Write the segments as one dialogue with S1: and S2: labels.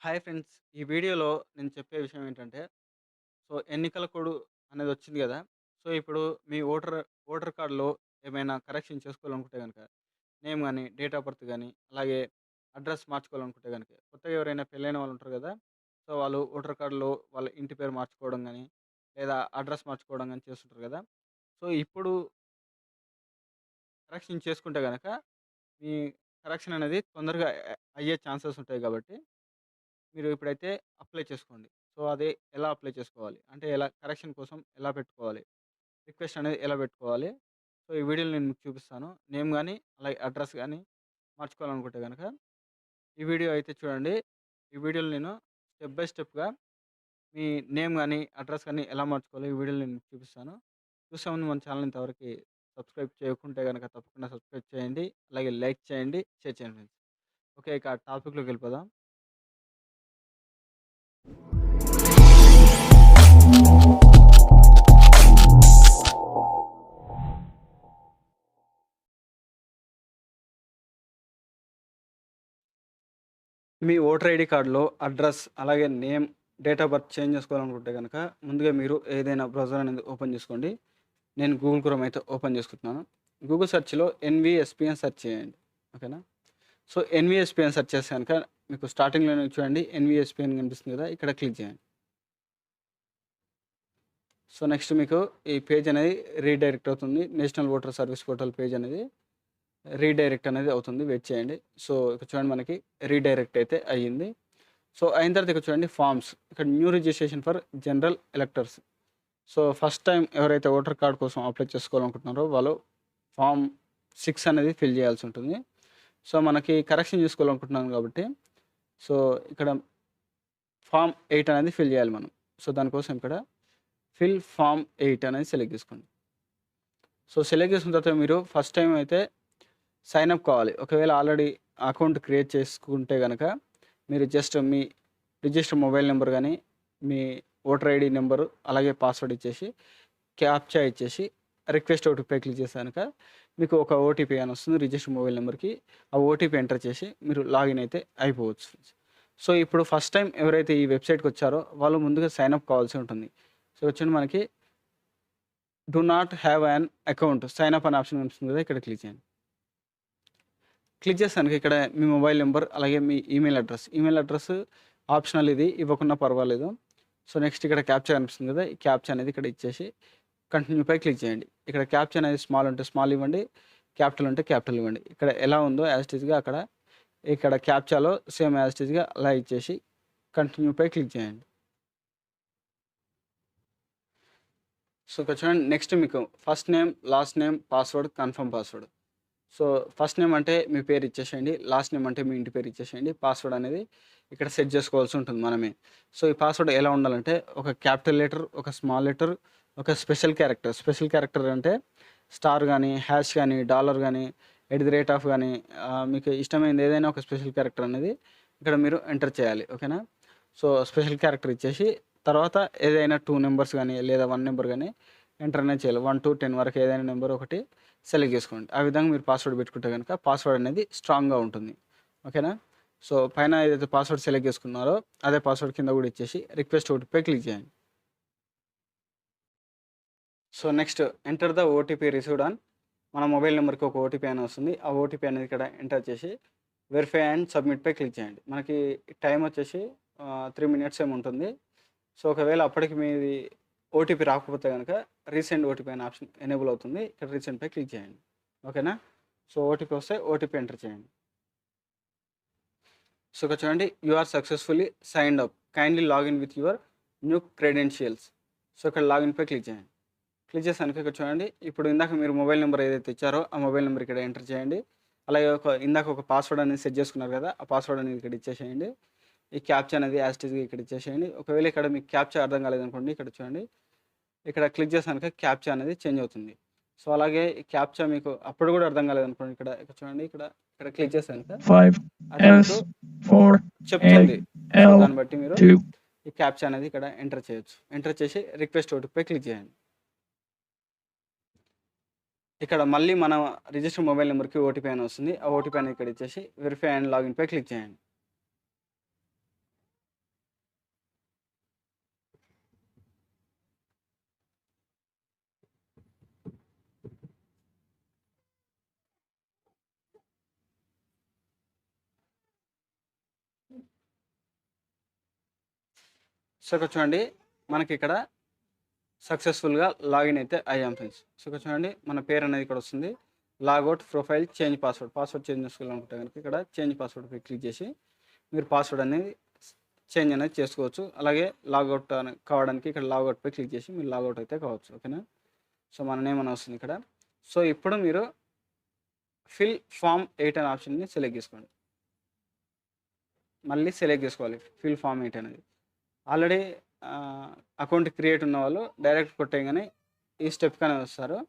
S1: Hi friends. ఈ వీడియోలో నేను చెప్పే విషయం ఏంటంటే, ఎన్నికల కోడ్ అనేదొచ్చింది గదా! ఇప్పుడు మీ ఓటర్ కార్డ్‌లో ఏమైనా కరెక్షన్ చేసుకోవాలనుకుంటే గనక, నేమ్ గాని, డేట్ ఆఫ్ బర్త్ గాని, అలాగే అడ్రెస్ మార్చుకోవాలనుకుంటే గనక, కొత్తగా ఎవరైనా పెళ్ళైన వాళ్ళుంటారు గదా! వాళ్ళు ఓటర్ కార్డ్‌లో వాళ్ళ ఇంటి పేరు మార్చుకోవడం గాని, లేదా అడ్రెస్ మార్చుకోవడం గాని చేస్తుంటారు గదా! ఇప్పుడు కరెక్షన్ చేసుకుంటే గనక, మీ కరెక్షన్ అనేది తొందరగా అయ్యే ఛాన్సెస్ ఉంటాయి గాబట్టి మీరు ఇప్పుడైతే అప్లై చేసుకోండి. అది ఎలా అప్లై చేసుకోవాలి? అంటే ఎలా కరెక్షన్ కోసం ఎలా పెట్టుకోవాలి? రిక్వెస్ట్ అనేది ఎలా పెట్టుకోవాలి? ఈ వీడియోలో నేను మీకు చూపిస్తాను. నేమ్ గాని, అలాగే అడ్రెస్ గాని మార్చుకోవాలనుకుంటే గనక ఈ వీడియో అయితే చూడండి. ఈ వీడియోలో నేను స్టెప్ బై స్టెప్‌గా మీ నేమ్ గాని, అడ్రెస్ గాని ఎలా మార్చుకోవాలో ఈ వీడియోలో నేను మీకు చూపిస్తాను. చూసే ముందు మన ఛానెల్‌ని ఇంతవరకి సబ్స్క్రైబ్ చేయకుంటే గనక తప్పకుండా సబ్స్క్రైబ్ చేయండి. అలాగే లైక్ చేయండి, షేర్ చేయండి ఫ్రెండ్స్. ఓకే. ఇక టాపిక్‌లోకి వెళ్ళిపోదాం. మీ ఓటర్ ఐడీ కార్డ్‌లో అడ్రెస్, అలాగే name, date of birth change చేసుకోవాలనుకుంటే గనక, ముందుగా మీరు ఏదైనా బ్రౌజర్ అనేది ఓపెన్ చేసుకోండి. నేను గూగుల్ క్రోమ్ అయితే ఓపెన్ చేసుకుంటున్నాను. గూగుల్ సెర్చ్‌లో ఎన్వీఎస్పీ అని సెర్చ్ చేయండి. ఓకేనా? ఎన్వీఎస్పీ అని సెర్చ్ చేస్తే గనక మీకు స్టార్టింగ్‌లోనే చూడండి ఎన్వీఎస్పీ అని కనిపిస్తుంది కదా! ఇక్కడ క్లిక్ చేయండి. నెక్స్ట్ మీకు ఈ పేజ్ అనేది రీడైరెక్ట్ అవుతుంది. National voter service portal page అనేది రీడైరెక్ట్ అనేది అవుతుంది. వెయిట్ చేయండి. ఇక్కడ చూడండి మనకి రీడైరెక్ట్ అయితే అయ్యింది. అయిన తర్వాత ఇక్కడ చూడండి ఫార్మ్స్. ఇక్కడ new registration for general electors. First time ఎవరైతే ఓటర్ కార్డ్ కోసం అప్లై చేసుకోవాలనుకుంటున్నారో వాళ్ళు ఫార్మ్ 6 అనేది ఫిల్ చేయాల్సి ఉంటుంది. మనకి కరెక్షన్ చేసుకోవాలనుకుంటున్నాం కాబట్టి సో, ఇక్కడ ఫార్మ్ 8 అనేది ఫిల్ చేయాలి మనం. దానికోసం ఇక్కడ ఫిల్ ఫార్మ్ 8 అనేది సెలెక్ట్ చేసుకోండి. సెలెక్ట్ చేసుకున్న తర్వాత మీరు ఫస్ట్ టైం అయితే సైన్ అప్ కావాలి. ఒకవేళ ఆల్రెడీ అకౌంట్ క్రియేట్ చేసుకుంటే గనక మీరు జస్ట్ మీ రిజిస్టర్ మొబైల్ నెంబర్ గాని, మీ ఓటర్ ఐడీ నెంబరు, అలాగే పాస్వర్డ్ ఇచ్చేసి, క్యాప్చా ఇచ్చేసి, రిక్వెస్ట్ ఓటీపీ క్లిక్ చేస్తే గనక మీకు ఒక ఓటీపీ అని వస్తుంది రిజిస్టర్ మొబైల్ నెంబర్‌కి. ఆ ఓటీపీ ఎంటర్ చేసి మీరు లాగిన్ అయితే అయిపోవచ్చు. ఇప్పుడు ఫస్ట్ టైం ఎవరైతే ఈ వెబ్‌సైట్‌కి వచ్చారో వాళ్ళు ముందుగా సైన్ అప్ కావాల్సి ఉంటుంది. వచ్చేయండి మనకి do not have an account sign up అనే ఆప్షన్ కనిపిస్తుంది కదా! ఇక్కడ క్లిక్ చేయండి. క్లిక్ చేస్తానికి ఇక్కడ మీ మొబైల్ నెంబర్, అలాగే మీ ఈమెయిల్ అడ్రెస్ ఆప్షనల్ ఇది. ఇవ్వకున్నా పర్వాలేదు. నెక్స్ట్ ఇక్కడ క్యాప్చా కనిపిస్తుంది కదా! ఈ క్యాప్చా అనేది ఇక్కడ ఇచ్చేసి కంటిన్యూపై క్లిక్ చేయండి. ఇక్కడ క్యాప్చా అనేది స్మాల్ ఉంటే స్మాల్ ఇవ్వండి. క్యాపిటల్ ఉంటే క్యాపిటల్ ఇవ్వండి. ఇక్కడ ఎలా ఉందో యాజ్ ఇట్ ఈస్‌గా అక్కడ ఇక్కడ క్యాప్చాలో సేమ్ యాజ్ ఇట్ ఈస్‌గా అలా ఇచ్చేసి కంటిన్యూపై క్లిక్ చేయండి. ఇక్కడ చూడండి నెక్స్ట్ మీకు first name, last name, password, confirm password. First name అంటే మీ పేరు ఇచ్చేసేయండి. లాస్ట్ నేమ్ అంటే మీ ఇంటి పేరు ఇచ్చేసేయండి. పాస్వర్డ్ అనేది ఇక్కడ సెట్ చేసుకోవాల్సి ఉంటుంది మనమే. ఈ పాస్వర్డ్ ఎలా ఉండాలంటే ఒక క్యాపిటల్ లెటర్, ఒక స్మాల్ లెటర్, ఒక స్పెషల్ క్యారెక్టర్. స్పెషల్ క్యారెక్టర్ అంటే స్టార్ గానీ, హ్యాష్ గానీ, డాలర్ గానీ, ఎట్ ది రేట్ ఆఫ్ గానీ మీకు ఇష్టమైనది ఏదైనా ఒక స్పెషల్ క్యారెక్టర్ అనేది ఇక్కడ మీరు ఎంటర్ చేయాలి. ఓకేనా? స్పెషల్ క్యారెక్టర్ ఇచ్చేసి తర్వాత ఏదైనా 2 నంబర్స్ గానీ, లేదా 1 నంబర్ గానీ ఎంటర్ అనేది చేయాలి. 1-10 వరకు ఏదైనా నంబర్ ఒకటి సెలెక్ట్ చేసుకోండి. ఆ విధంగా మీరు పాస్వర్డ్ పెట్టుకుంటే గనక పాస్వర్డ్ అనేది స్ట్రాంగ్‌గా ఉంటుంది. ఓకేనా? పైన ఏదైతే పాస్వర్డ్ సెలెక్ట్ చేసుకున్నారో అదే పాస్వర్డ్ కింద కూడా ఇచ్చేసి రిక్వెస్ట్ ఓటీపీపై క్లిక్ చేయండి. Next enter the OTP received on మన మొబైల్ నెంబర్‌కి ఒక ఓటీపీ అని వస్తుంది. ఆ ఓటీపీ అనేది ఇక్కడ ఎంటర్ చేసి వెరిఫై అండ్ సబ్మిట్‌పై క్లిక్ చేయండి. మనకి టైం వచ్చేసి 3 మినిట్స్ ఏమో ఉంటుంది. ఒకవేళ అప్పటికి మీది ఓటీపీ రాకపోతే గనక రీసెండ్ ఓటీపీ అనే ఆప్షన్ ఎనేబుల్ అవుతుంది. ఇక్కడ రీసెండ్‌పై క్లిక్ చేయండి. ఓకేనా? ఓటీపీ వస్తే ఓటీపీ ఎంటర్ చేయండి. ఇక్కడ చూడండి you are successfully signed up. Kindly login with your new credentials. ఇక్కడ లాగిన్‌పై క్లిక్ చేయండి. క్లిక్ చేశాక ఇక్కడ చూడండి ఇప్పుడు ఇందాక మీరు మొబైల్ నెంబర్ ఏదైతే ఇచ్చారో ఆ మొబైల్ నెంబర్ ఇక్కడ ఎంటర్ చేయండి. అలాగే ఇందాక ఒక పాస్వర్డ్ అనేది సెట్ చేసుకున్నారు కదా! ఆ పాస్వర్డ్ అనేది ఇక్కడ ఇచ్చేసేయండి. ఈ క్యాప్చా అనేది యాజ్ ఇట్ ఈస్‌గా ఇక్కడ ఇచ్చేసేయండి. ఒకవేళ ఇక్కడ మీకు క్యాప్చా అర్థం కాలేదనుకోండి ఇక్కడ చూడండి. ఇక్కడ క్లిక్ చేశాక క్యాప్చా అనేది చేంజ్ అవుతుంది. అలాగే ఈ క్యాప్చా మీకు అప్పుడు కూడా అర్థం కాలేదనుకోండి ఇక్కడ చూడండి ఇక్కడ క్లిక్ చేశాక
S2: 5
S1: అది మీకు
S2: S 4
S1: చెప్తుంది.
S2: A L
S1: దాన్ని బట్టి మీరు
S2: 2
S1: ఈ క్యాప్చా అనేది ఇక్కడ ఎంటర్ చేయొచ్చు. ఎంటర్ చేసి రిక్వెస్ట్ ఓటీపీపై క్లిక్ చేయండి. ఇక్కడ మళ్ళీ మన రిజిస్టర్ మొబైల్ నెంబర్‌కి ఓటీపీ అని వస్తుంది. ఆ ఓటీపీ అనేది ఇక్కడ ఇచ్చేసి వెరిఫై అండ్ లాగిన్‌పై క్లిక్ చేయండి. సో ఇక్కడ చూడండి మనకి ఇక్కడ సక్సెస్ఫుల్గా లాగిన్ అయితే అయ్యాం ఫ్రెండ్స్. సో ఇక్కడ చూడండి మన పేరు అనేది ఇక్కడ వస్తుంది. Logout profile change password change చేసుకోవాలనుకుంటే కనుక ఇక్కడ చేంజ్ పాస్వర్డ్పై క్లిక్ చేసి మీరు పాస్వర్డ్ అనేది చేంజ్ అనేది చేసుకోవచ్చు. అలాగే లాగౌట్ కావడానికి ఇక్కడ లాగౌట్పై క్లిక్ చేసి మీరు లాగౌట్ అయితే కావచ్చు. ఓకేనా. సో మన నేమ్ అని వస్తుంది ఇక్కడ. సో ఇప్పుడు మీరు ఫిల్ ఫామ్ 8 అనే ఆప్షన్ని సెలెక్ట్ చేసుకోండి. మళ్ళీ సెలెక్ట్ చేసుకోవాలి ఫిల్ ఫామ్ 8 అనేది. ఆల్రెడీ అకౌంట్ క్రియేట్ ఉన్న వాళ్ళు డైరెక్ట్ కొట్టేయగానే ఈ స్టెప్ కానీ వస్తారు.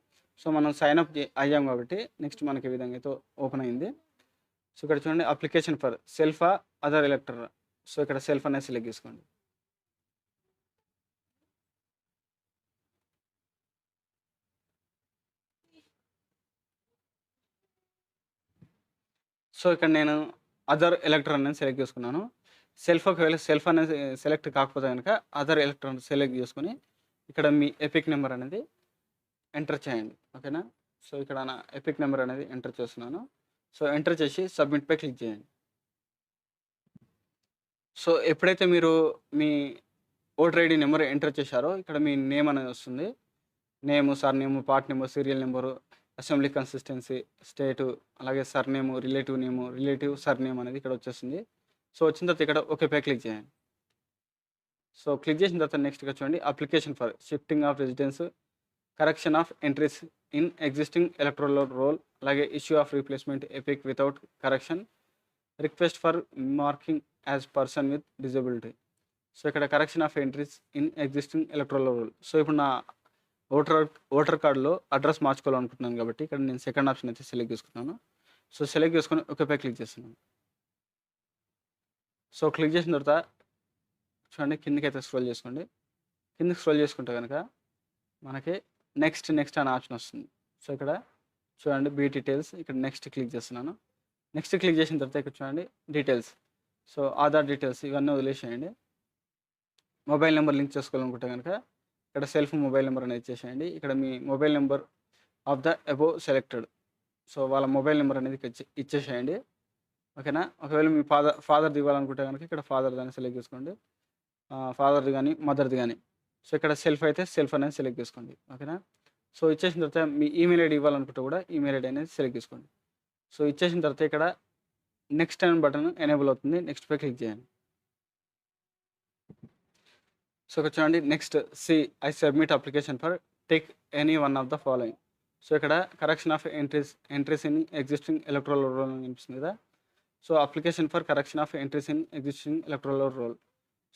S1: సో మనం సైన్అప్ అయ్యాం కాబట్టి నెక్స్ట్ మనకి ఈ విధంగా అయితే ఓపెన్ అయింది. సో ఇక్కడ చూడండి application for self or other elector. So ఇక్కడ సెల్ఫ్ అనేది సెలెక్ట్ చేసుకోండి. సో ఇక్కడ నేను అదర్ ఎలక్టర్ అనేది సెలెక్ట్ చేసుకున్నాను. సెల్ఫ్ ఒకవేళ సెల్ఫ్ అనేది సెలెక్ట్ కాకపోతే కనుక అదర్ ఎలక్టర్ సెలెక్ట్ చేసుకొని ఇక్కడ మీ ఎపిక్ నెంబర్ అనేది ఎంటర్ చేయండి. ఓకేనా. సో ఇక్కడ నా ఎపిక్ నెంబర్ అనేది ఎంటర్ చేస్తున్నాను. సో ఎంటర్ చేసి సబ్మిట్పై క్లిక్ చేయండి. సో ఎప్పుడైతే మీరు మీ ఓటర్ ఐడి నెంబర్ ఎంటర్ చేశారో ఇక్కడ మీ నేమ్ అనేది వస్తుంది. Name, surname, part number, serial number, assembly constituency, state, అలాగే సర్నేము, రిలేటివ్ సర్నేమ్ అనేది ఇక్కడ వచ్చేస్తుంది. సో వచ్చిన తర్వాత ఇక్కడ ఓకేపై క్లిక్ చేయండి. సో క్లిక్ చేసిన తర్వాత నెక్స్ట్గా చూడండి application for shifting of residence, correction of entries in existing electoral roll, అలాగే issue of replacement EPIC without correction, request for marking as person with disability. So ఇక్కడ correction of entries in existing electoral roll. So ఇప్పుడు నా voter కార్డులో address మార్చుకోవాలనుకుంటున్నాను కాబట్టి ఇక్కడ నేను second option అయితే సెలెక్ట్ చేసుకున్నాను. సో సెలెక్ట్ చేసుకొని ఓకేపై క్లిక్ చేస్తున్నాను. సో క్లిక్ చేసిన తర్వాత చూడండి కిందకి అయితే స్క్రోల్ చేసుకోండి. కిందకి స్క్రోల్ చేసుకుంటే కనుక మనకి నెక్స్ట్ అనే ఆప్షన్ వస్తుంది. సో ఇక్కడ చూడండి బీ డీటెయిల్స్, ఇక్కడ నెక్స్ట్ క్లిక్ చేస్తున్నాను. నెక్స్ట్ క్లిక్ చేసిన తర్వాత ఇక్కడ చూడండి డీటెయిల్స్. సో ఆధార్ డీటెయిల్స్ ఇవన్నీ వదిలేసేయండి. మొబైల్ నెంబర్ లింక్ చేసుకోవాలనుకుంటే కనుక ఇక్కడ సెల్ఫ్ మొబైల్ నెంబర్ అనేది ఇచ్చేసేయండి. ఇక్కడ మీ mobile number of the above selected, so వాళ్ళ మొబైల్ నెంబర్ అనేది ఇచ్చేసేయండి. ఓకేనా. ఒకవేళ మీ ఫాదర్ది ఇవ్వాలనుకుంటే కనుక ఇక్కడ ఫాదర్ దాన్ని సెలెక్ట్ చేసుకోండి, ఫాదర్ది కానీ మదర్ది కానీ. సో ఇక్కడ సెల్ఫ్ అయితే సెల్ఫ్ అనేది సెలెక్ట్ చేసుకోండి. ఓకేనా. సో ఇచ్చేసిన తర్వాత మీ ఈమెయిల్ ఐడి ఇవ్వాలనుకుంటే కూడా ఈమెయిల్ ఐడి అనేది సెలెక్ట్ చేసుకోండి. సో ఇచ్చేసిన తర్వాత ఇక్కడ నెక్స్ట్ అనే బటన్ ఎనేబుల్ అవుతుంది. నెక్స్ట్పై క్లిక్ చేయండి. సో ఇక్కడ చూడండి next I submit application for take any one of the following. So ఇక్కడ correction of entries in existing electoral roll అనిపిస్తుంది కదా. So application for correction of entries in existing electoral roll.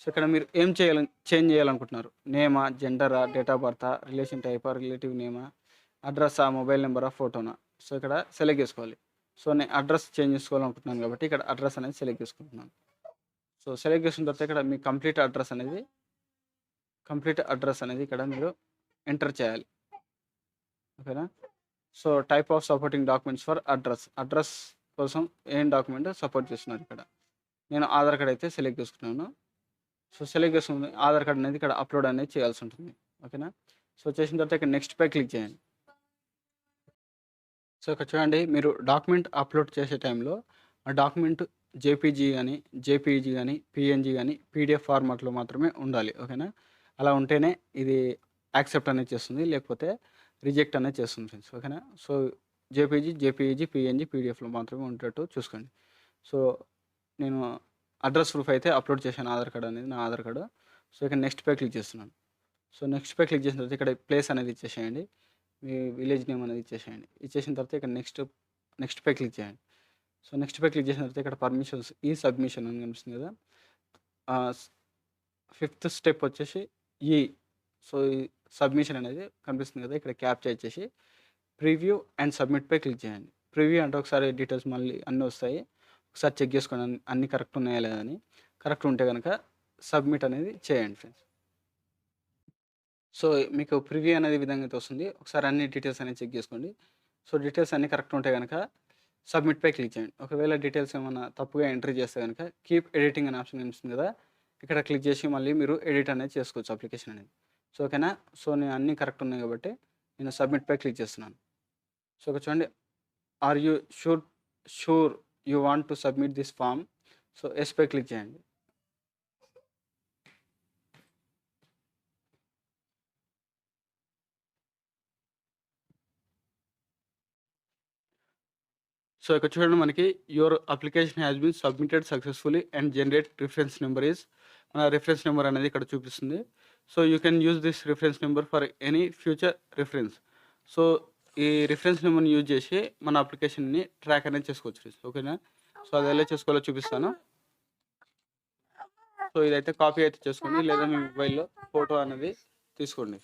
S1: So ఇక్కడ మీరు ఏం change చేయాలనుకుంటున్నారు? నేమా, జెండరా, date of బర్తా, రిలేషన్ టైపా, రిలేటివ్ నేమా, అడ్రస్సా, మొబైల్ నెంబరా, ఫోటోనా. సో ఇక్కడ సెలెక్ట్ చేసుకోవాలి. సో నేను అడ్రస్ చేంజ్ చేసుకోవాలనుకుంటున్నాను కాబట్టి ఇక్కడ అడ్రస్ అనేది సెలెక్ట్ చేసుకుంటున్నాను. సో సెలెక్ట్ చేసుకున్న తర్వాత ఇక్కడ మీ కంప్లీట్ అడ్రస్ అనేది ఇక్కడ మీరు ఎంటర్ చేయాలి. ఓకేనా. So type of supporting documents for address కోసం ఏం డాక్యుమెంట్ సపోర్ట్ చేస్తున్నారు. ఇక్కడ నేను ఆధార్ కార్డ్ అయితే సెలెక్ట్ చేసుకున్నాను. సో సెలెక్ట్ చేసుకుని ఆధార్ కార్డ్ అనేది ఇక్కడ అప్లోడ్ అనేది చేయాల్సి ఉంటుంది. ఓకేనా. సో చేసిన తర్వాత ఇక్కడ నెక్స్ట్పై క్లిక్ చేయండి. సో ఇక్కడ చూడండి మీరు డాక్యుమెంట్ అప్లోడ్ చేసే టైంలో ఆ డాక్యుమెంట్ జేపీజీ కానీ పిఎన్జీ కానీ పీడిఎఫ్ ఫార్మాట్లో మాత్రమే ఉండాలి. ఓకేనా. అలా ఉంటేనే ఇది యాక్సెప్ట్ అనేది చేస్తుంది, లేకపోతే రిజెక్ట్ అనేది చేస్తుంది ఫ్రెండ్స్. ఓకేనా. సో జేపీజీ పిఎన్జీ పీడిఎఫ్లో మాత్రమే ఉండేటట్టు చూసుకోండి. సో నేను అడ్రస్ ప్రూఫ్ అయితే అప్లోడ్ చేశాను, ఆధార్ కార్డ్ అనేది నా ఆధార్ కార్డు. సో ఇక్కడ నెక్స్ట్పై క్లిక్ చేస్తున్నాను. సో నెక్స్ట్పై క్లిక్ చేసిన తర్వాత ఇక్కడ ప్లేస్ అనేది ఇచ్చేసేయండి, మీ విలేజ్ నేమ్ అనేది ఇచ్చేసేయండి. ఇచ్చేసిన తర్వాత ఇక్కడ నెక్స్ట్పై క్లిక్ చేయండి. సో నెక్స్ట్పై క్లిక్ చేసిన తర్వాత ఇక్కడ పర్మిషన్స్ ఈ సబ్మిషన్ అని కనిపిస్తుంది కదా. 5th స్టెప్ వచ్చేసి సో ఈ సబ్మిషన్ అనేది కనిపిస్తుంది కదా, ఇక్కడ క్యాప్చర్ ఇచ్చేసి ప్రివ్యూ అండ్ సబ్మిట్పై క్లిక్ చేయండి. ప్రివ్యూ అంటే ఒకసారి డీటెయిల్స్ మళ్ళీ అన్నీ వస్తాయి, ఒకసారి చెక్ చేసుకోండి అన్నీ కరెక్ట్ ఉన్నాయా లేదా అని. కరెక్ట్ ఉంటే కనుక సబ్మిట్ అనేది చేయండి ఫ్రెండ్స్. సో మీకు ప్రివ్యూ అనేది విధంగా అయితే వస్తుంది. ఒకసారి అన్ని డీటెయిల్స్ అనేది చెక్ చేసుకోండి. సో డీటెయిల్స్ అన్నీ కరెక్ట్ ఉంటే కనుక సబ్మిట్పై క్లిక్ చేయండి. ఒకవేళ డీటెయిల్స్ ఏమైనా తప్పుగా ఎంట్రీ చేస్తే కనుక కీప్ ఎడిటింగ్ అనే ఆప్షన్ కనిపిస్తుంది కదా, ఇక్కడ క్లిక్ చేసి మళ్ళీ మీరు ఎడిట్ అనేది చేసుకోవచ్చు అప్లికేషన్ అనేది. సో ఓకేనా. సో నేను అన్నీ కరెక్ట్ ఉన్నాయి కాబట్టి నేను సబ్మిట్పై క్లిక్ చేస్తున్నాను. సో ఇక్కడ చూడండి are you sure you want to submit this form. So ఎస్పై క్లిక్ చేయండి. సో, ఇక్కడ చూడండి మనకి your application has been submitted successfully and generate reference number is మన రిఫరెన్స్ నంబర్ అనేది ఇక్కడ చూపిస్తుంది. So, you can use this reference number for any future reference. So, ఈ రిఫరెన్స్ నంబర్‌ని యూజ్ చేసి మన అప్లికేషన్‌ని ట్రాక్ అనేది చేసుకోవచ్చు. ఓకేనా? సో, అది ఎలా చేసుకోవాలో చూపిస్తాను. సో, ఇదైతే కాపీ అయితే చేసుకోండి. లేదా మీ మొబైల్‌లో ఫోటో అనేది తీసుకోండి.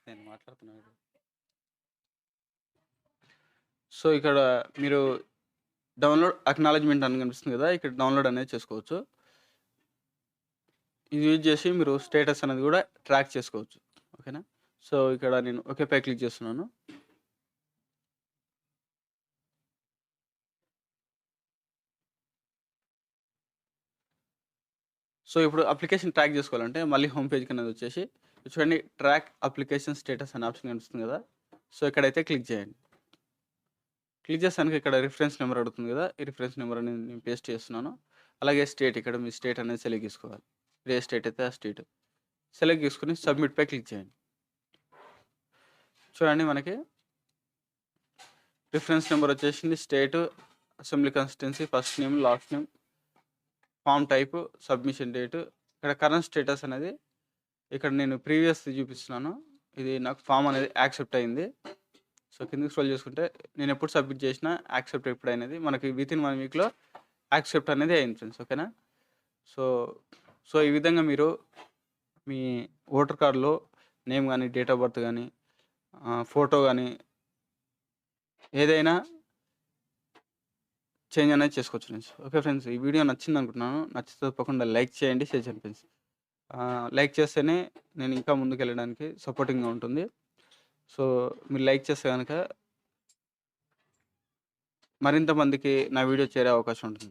S1: నేను మాట్లాడుతున్నాను. సో, ఇక్కడ మీరు డౌన్‌లోడ్ అక్నాలెడ్జ్‌మెంట్ అని కనిపిస్తుంది కదా! ఇక్కడ డౌన్‌లోడ్ అనేది చేసుకోవచ్చు. ఇది యూజ్ చేసి మీరు స్టేటస్ అనేది కూడా ట్రాక్ చేసుకోవచ్చు. ఓకేనా? సో, ఇక్కడ నేను ఓకేపై క్లిక్ చేస్తున్నాను. సో, ఇప్పుడు అప్లికేషన్ ట్రాక్ చేసుకోవాలంటే మళ్ళీ హోమ్ పేజ్‌కి అనేది వచ్చేసి చూడండి ట్రాక్ అప్లికేషన్ స్టేటస్ అనే ఆప్షన్ కనిపిస్తుంది కదా! సో, ఇక్కడైతే క్లిక్ చేయండి. క్లిక్ చేసాక ఇక్కడ రిఫరెన్స్ నెంబర్ అడుగుతుంది కదా! ఈ రిఫరెన్స్ నెంబర్ అనేది నేను పేస్ట్ చేస్తున్నాను. అలాగే స్టేట్ ఇక్కడ మీ స్టేట్ అనేది సెలెక్ట్ చేసుకోవాలి. మీరు ఏ స్టేట్ అయితే ఆ స్టేట్ సెలెక్ట్ చేసుకొని సబ్మిట్‌పై క్లిక్ చేయండి. చూడండి మనకి రిఫరెన్స్ నెంబర్ వచ్చేసింది. State, assembly constituency, first name, last name, form type, submission date. ఇక్కడ కరెంట్ స్టేటస్ అనేది ఇక్కడ నేను ప్రీవియస్‌ది చూపిస్తున్నాను. ఇది నాకు ఫార్మ్ అనేది యాక్సెప్ట్ అయింది. సో, కిందకి స్క్రోల్ చేసుకుంటే నేను ఎప్పుడు సబ్మిట్ చేసినా యాక్సెప్ట్ ఎప్పుడైనది మనకి వితిన్ 1 వీక్‌లో యాక్సెప్ట్ అనేది అయింది ఫ్రెండ్స్. ఓకేనా? సో, సో ఈ విధంగా మీరు మీ ఓటర్ కార్డ్‌లో నేమ్ గానీ, డేట్ ఆఫ్ బర్త్ గానీ, ఫోటో గానీ ఏదైనా చేంజ్ అనేది చేసుకోవచ్చు ఫ్రెండ్స్. ఓకే ఫ్రెండ్స్, ఈ వీడియో నచ్చిందనుకుంటున్నాను. నచ్చితే తప్పకుండా లైక్ చేయండి, షేర్ చేయండి ఫ్రెండ్స్. లైక్ చేస్తేనే నేను ఇంకా ముందుకెళ్ళడానికి సపోర్టింగ్‌గా ఉంటుంది. సో, మీరు లైక్ చేస్తే గనక మరింత మందికి నా వీడియో చేరే అవకాశం ఉంటుంది.